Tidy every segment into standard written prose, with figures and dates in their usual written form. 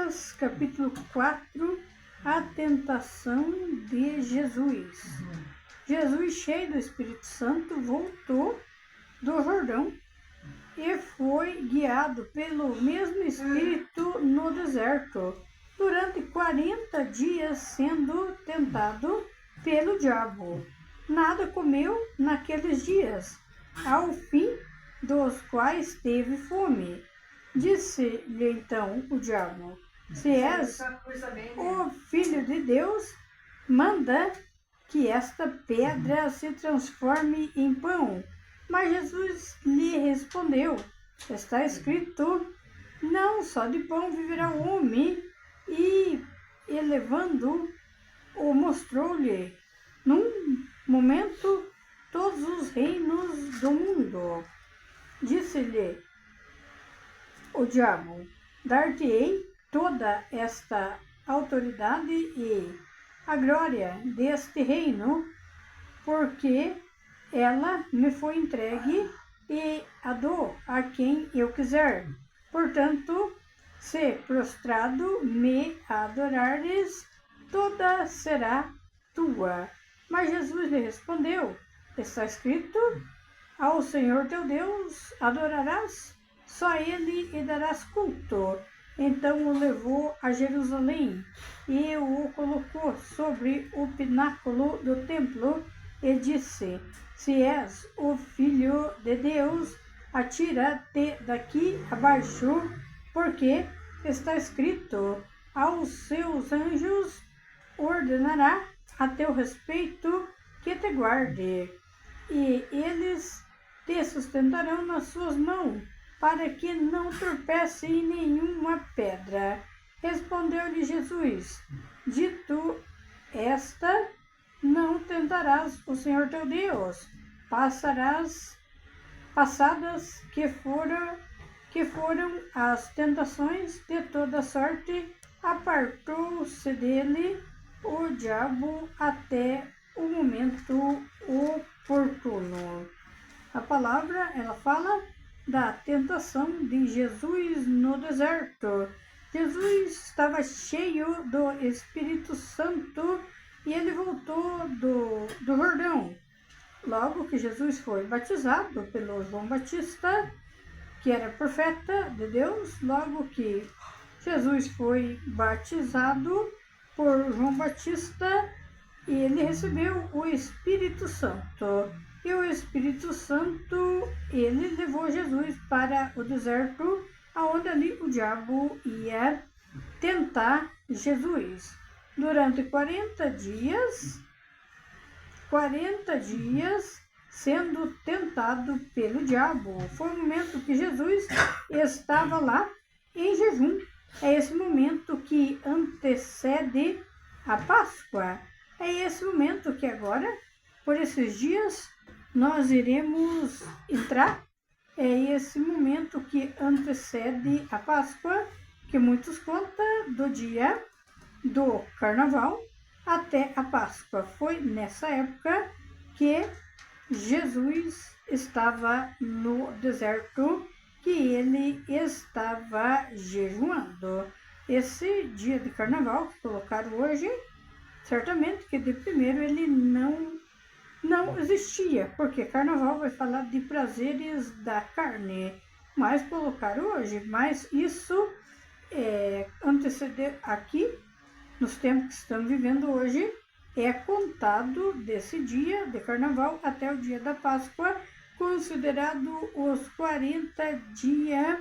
Lucas, capítulo 4, a tentação de Jesus. Jesus, cheio do Espírito Santo, voltou do Jordão e foi guiado pelo mesmo Espírito no deserto, durante 40 dias sendo tentado pelo diabo. Nada comeu naqueles dias, ao fim dos quais teve fome. Disse-lhe então o diabo: se és o Filho de Deus, manda que esta pedra se transforme em pão. Mas Jesus lhe respondeu: está escrito, não só de pão viverá o homem. E elevando-o, mostrou-lhe num momento todos os reinos do mundo. Disse-lhe o diabo: dar-te-ei toda esta autoridade e a glória deste reino, porque ela me foi entregue e a dou a quem eu quiser. Portanto, se prostrado me adorares, toda será tua. Mas Jesus lhe respondeu: está escrito, ao Senhor teu Deus adorarás, só ele e darás culto. Então o levou a Jerusalém e o colocou sobre o pináculo do templo e disse: se és o Filho de Deus, atira-te daqui abaixo, porque está escrito, aos seus anjos ordenará a teu respeito que te guarde, e eles te sustentarão nas suas mãos, para que não tropece em nenhuma pedra. Respondeu-lhe Jesus: dito esta, não tentarás o Senhor teu Deus. Passadas que foram as tentações de toda sorte, apartou-se dele o diabo até o momento oportuno. A palavra, ela fala da tentação de Jesus no deserto. Jesus estava cheio do Espírito Santo e ele voltou do Jordão. Logo que Jesus foi batizado pelo João Batista, que era profeta de Deus, logo que Jesus foi batizado por João Batista, ele recebeu o Espírito Santo. E o Espírito Santo, ele levou Jesus para o deserto, aonde ali o diabo ia tentar Jesus. Durante 40 dias sendo tentado pelo diabo. Foi o momento que Jesus estava lá em jejum. É esse momento que antecede a Páscoa. É esse momento que agora, por esses dias, nós iremos entrar. É esse momento que antecede a Páscoa, que muitos contam do dia do Carnaval até a Páscoa. Foi nessa época que Jesus estava no deserto, que ele estava jejuando. Esse dia de Carnaval que colocaram hoje, certamente que de primeiro ele não existia, porque Carnaval vai falar de prazeres da carne, mas colocaram hoje. Mas isso anteceder aqui, nos tempos que estamos vivendo hoje, é contado desse dia de Carnaval até o dia da Páscoa, considerado os 40 dias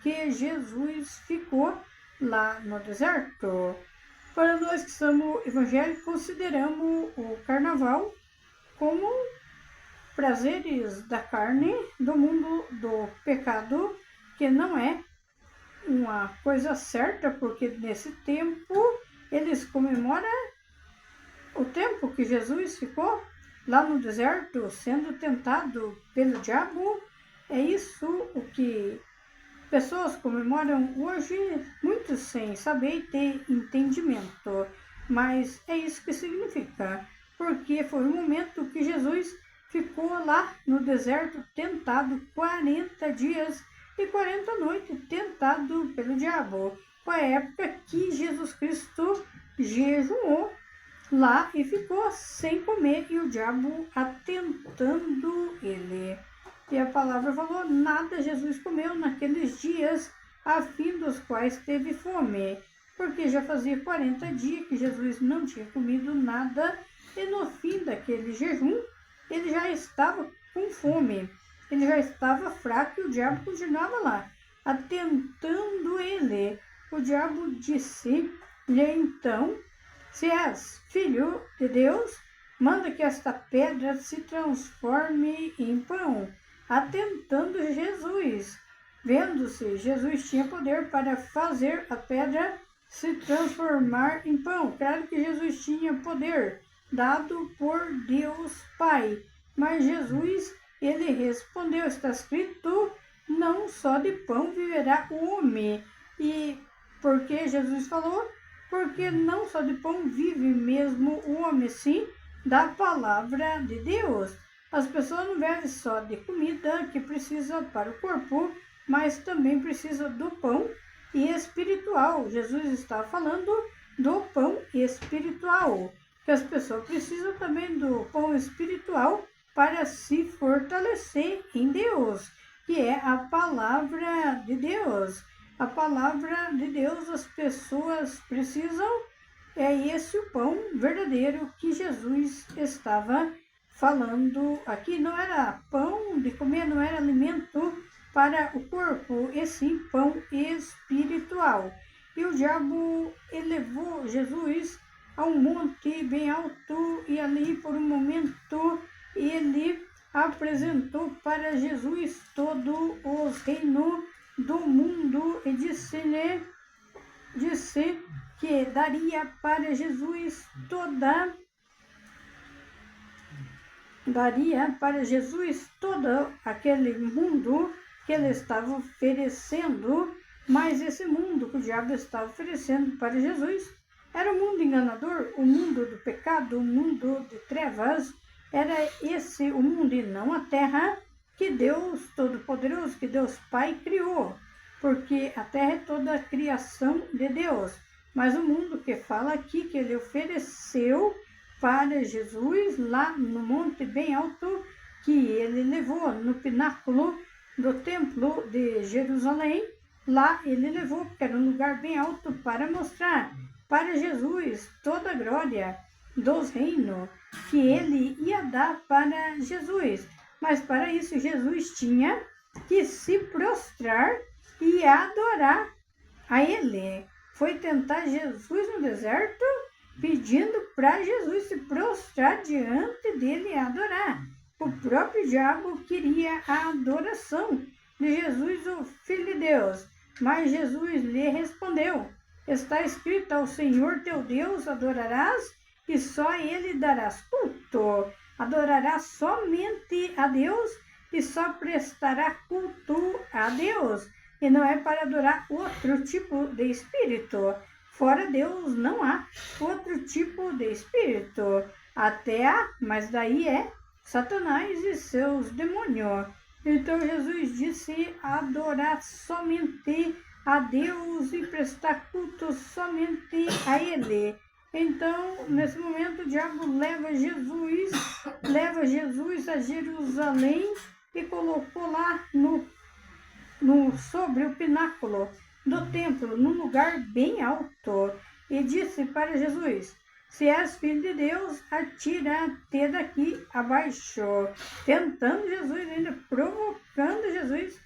que Jesus ficou lá no deserto. Para nós que somos evangélicos, consideramos o Carnaval como prazeres da carne, do mundo do pecado, que não é uma coisa certa, porque nesse tempo eles comemoram o tempo que Jesus ficou lá no deserto sendo tentado pelo diabo. É isso o que pessoas comemoram hoje, muitos sem saber e ter entendimento, mas é isso que significa, porque foi o momento que Jesus ficou lá no deserto tentado 40 dias e 40 noites, tentado pelo diabo. foi a época que Jesus Cristo jejuou lá e ficou sem comer, e o diabo atentando ele. E a palavra falou: nada Jesus comeu naqueles dias, a fim dos quais teve fome, porque já fazia 40 dias que Jesus não tinha comido nada, e no fim daquele jejum ele já estava com fome, ele já estava fraco, e o diabo continuava lá, atentando ele. O diabo disse-lhe então: se és filho de Deus, manda que esta pedra se transforme em pão, atentando Jesus. Vendo-se, Jesus tinha poder para fazer a pedra se transformar em pão. Claro que Jesus tinha poder dado por Deus Pai, mas Jesus, ele respondeu: está escrito, não só de pão viverá o homem. E por que Jesus falou? Porque não só de pão vive mesmo o homem, sim da palavra de Deus. As pessoas não vivem só de comida que precisa para o corpo, mas também precisa do pão espiritual. Jesus está falando do pão espiritual, que as pessoas precisam também do pão espiritual para se fortalecer em Deus, que é a palavra de Deus. A palavra de Deus as pessoas precisam, é esse o pão verdadeiro que Jesus estava falando aqui. Não era pão de comer, não era alimento para o corpo, e sim pão espiritual. E o diabo elevou Jesus a um monte bem alto, e ali por um momento ele apresentou para Jesus todos os reinos do mundo e disse que daria para Jesus todo aquele mundo que ele estava oferecendo. Mas esse mundo que o diabo estava oferecendo para Jesus era um mundo enganador, o mundo do pecado, o mundo de trevas. Era esse o mundo e não a terra que Deus Todo-Poderoso, que Deus Pai criou, porque a terra é toda a criação de Deus. Mas o mundo que fala aqui, que ele ofereceu para Jesus lá no monte bem alto, que ele levou no pináculo do templo de Jerusalém, lá ele levou, porque era um lugar bem alto, para mostrar para Jesus toda a glória dos reinos que ele ia dar para Jesus. Mas para isso Jesus tinha que se prostrar e adorar a ele. Foi tentar Jesus no deserto, pedindo para Jesus se prostrar diante dele e adorar. O próprio diabo queria a adoração de Jesus, o Filho de Deus. Mas Jesus lhe respondeu: está escrito, ao Senhor teu Deus adorarás, e só a ele darás culto. Adorarás somente a Deus e só prestará culto a Deus. E não é para adorar outro tipo de espírito. Fora Deus não há outro tipo de espírito. Até há, mas daí é Satanás e seus demônios. Então Jesus disse: adorar somente a Deus e prestar culto somente a Ele. Então, nesse momento, o diabo leva Jesus a Jerusalém e colocou lá sobre o pináculo do templo, num lugar bem alto, e disse para Jesus: se és filho de Deus, atira-te daqui abaixo. Tentando Jesus, ainda provocando Jesus.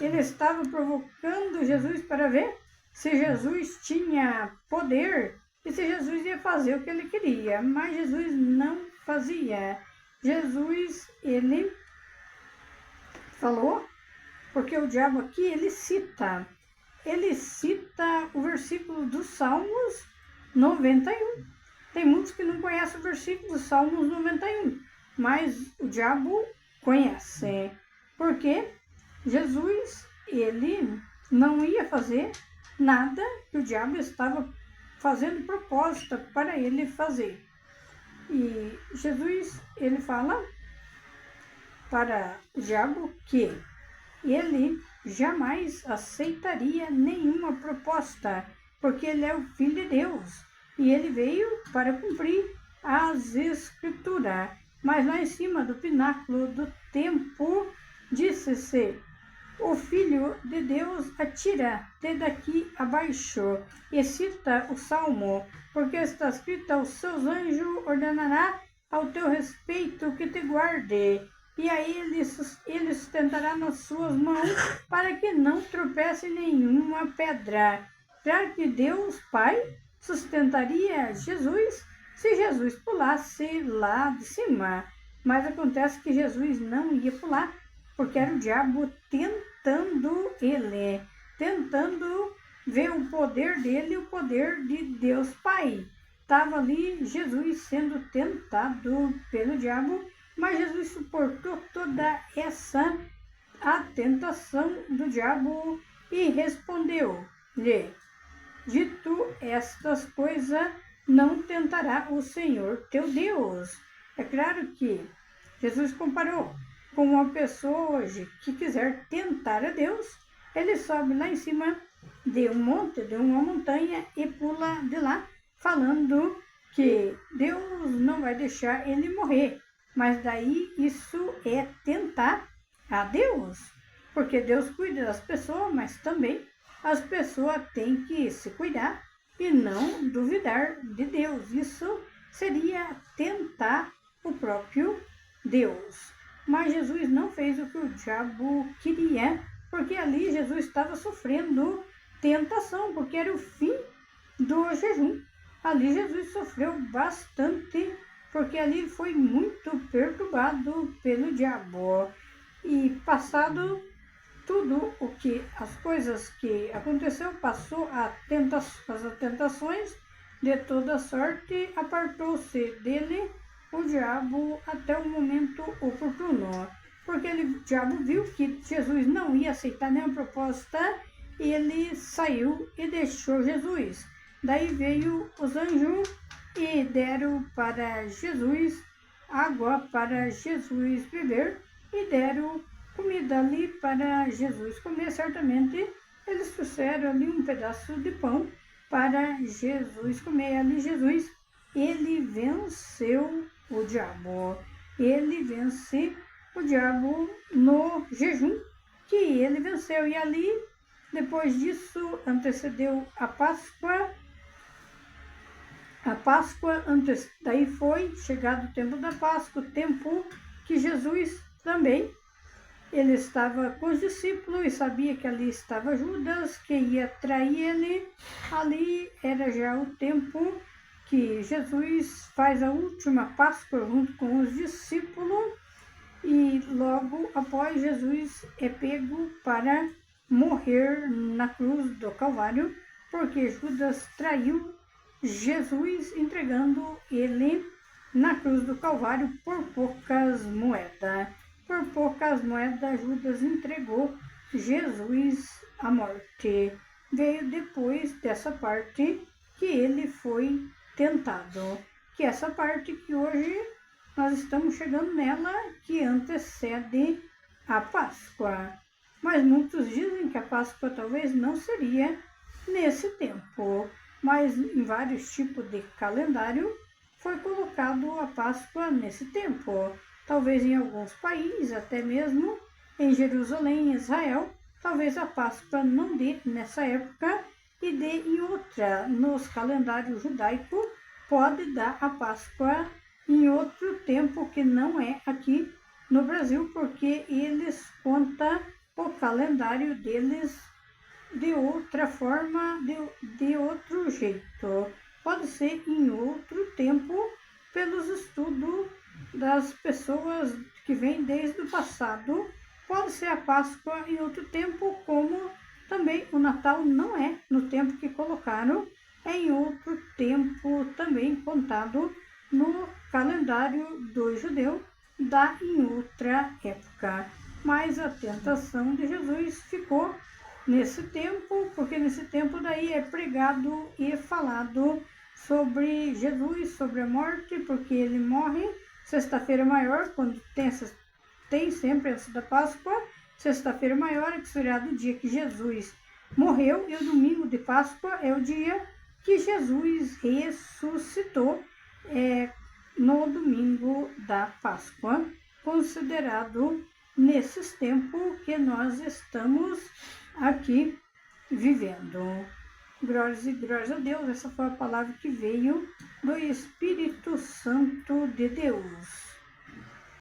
Ele estava provocando Jesus para ver se Jesus tinha poder e se Jesus ia fazer o que ele queria. Mas Jesus não fazia. Jesus, ele falou, porque o diabo aqui, ele cita o versículo dos Salmos 91. Tem muitos que não conhecem o versículo dos Salmos 91, mas o diabo conhece. Porque Jesus, ele não ia fazer nada que o diabo estava fazendo proposta para ele fazer. E Jesus, ele fala para o diabo que ele jamais aceitaria nenhuma proposta, porque ele é o Filho de Deus e ele veio para cumprir as Escrituras. Mas lá em cima do pináculo do templo, disse-se: o Filho de Deus atira-te daqui abaixo. E cita o Salmo, porque está escrito: aos seus anjos ordenará ao teu respeito que te guarde, e a ele sustentará nas suas mãos, para que não tropece nenhuma pedra. Claro que Deus Pai sustentaria Jesus se Jesus pulasse lá de cima. Mas acontece que Jesus não ia pular, porque era o diabo tentando ele, tentando ver o poder dele e o poder de Deus Pai. Estava ali Jesus sendo tentado pelo diabo, mas Jesus suportou toda essa a tentação do diabo e respondeu-lhe: dito estas coisas, não tentará o Senhor teu Deus. É claro que Jesus comparou com uma pessoa hoje que quiser tentar a Deus, ele sobe lá em cima de um monte, de uma montanha, e pula de lá, falando que Deus não vai deixar ele morrer. Mas daí isso é tentar a Deus, porque Deus cuida das pessoas, mas também as pessoas têm que se cuidar e não duvidar de Deus. Isso seria tentar o próprio Deus. Mas Jesus não fez o que o diabo queria, porque ali Jesus estava sofrendo tentação, porque era o fim do jejum. Ali Jesus sofreu bastante, porque ali foi muito perturbado pelo diabo. E passado tudo o que, as coisas que aconteceu, passou as tentações de toda sorte, apartou-se dele o diabo até o momento oportuno, porque o diabo viu que Jesus não ia aceitar nenhuma proposta, ele saiu e deixou Jesus. Daí veio os anjos e deram para Jesus água para Jesus beber e deram comida ali para Jesus comer. Certamente eles trouxeram ali um pedaço de pão para Jesus comer. Ali Jesus, ele venceu o diabo. Ele vence o diabo no jejum que ele venceu. E ali, depois disso, antecedeu a Páscoa. Daí foi chegado o tempo da Páscoa, o tempo que Jesus também, ele estava com os discípulos e sabia que ali estava Judas, que ia trair ele. Ali era já o tempo que Jesus faz a última Páscoa junto com os discípulos, e logo após Jesus é pego para morrer na cruz do Calvário, porque Judas traiu Jesus, entregando ele na cruz do Calvário por poucas moedas. Por poucas moedas, Judas entregou Jesus à morte. Veio depois dessa parte que ele foi tentado, que é essa parte que hoje nós estamos chegando nela, que antecede a Páscoa. Mas muitos dizem que a Páscoa talvez não seria nesse tempo, mas em vários tipos de calendário foi colocado a Páscoa nesse tempo. Talvez em alguns países, até mesmo em Jerusalém, Israel, talvez a Páscoa não dê nessa época e dê em outra. Nos calendários judaicos pode dar a Páscoa em outro tempo que não é aqui no Brasil, porque eles contam o calendário deles de outra forma, de outro jeito. Pode ser em outro tempo, pelos estudos das pessoas que vêm desde o passado. Pode ser a Páscoa em outro tempo, como também o Natal não é no tempo que colocaram, é em outro tempo também contado no calendário do judeu, dá em outra época. Mas a tentação de Jesus ficou nesse tempo, porque nesse tempo daí é pregado e falado sobre Jesus, sobre a morte, porque ele morre sexta-feira maior, quando tem sempre essa da Páscoa, Sexta-feira maior é considerado o dia que Jesus morreu e o domingo de Páscoa é o dia que Jesus ressuscitou, no domingo da Páscoa, considerado nesses tempos que nós estamos aqui vivendo. Glórias e glórias a Deus, essa foi a palavra que veio do Espírito Santo de Deus.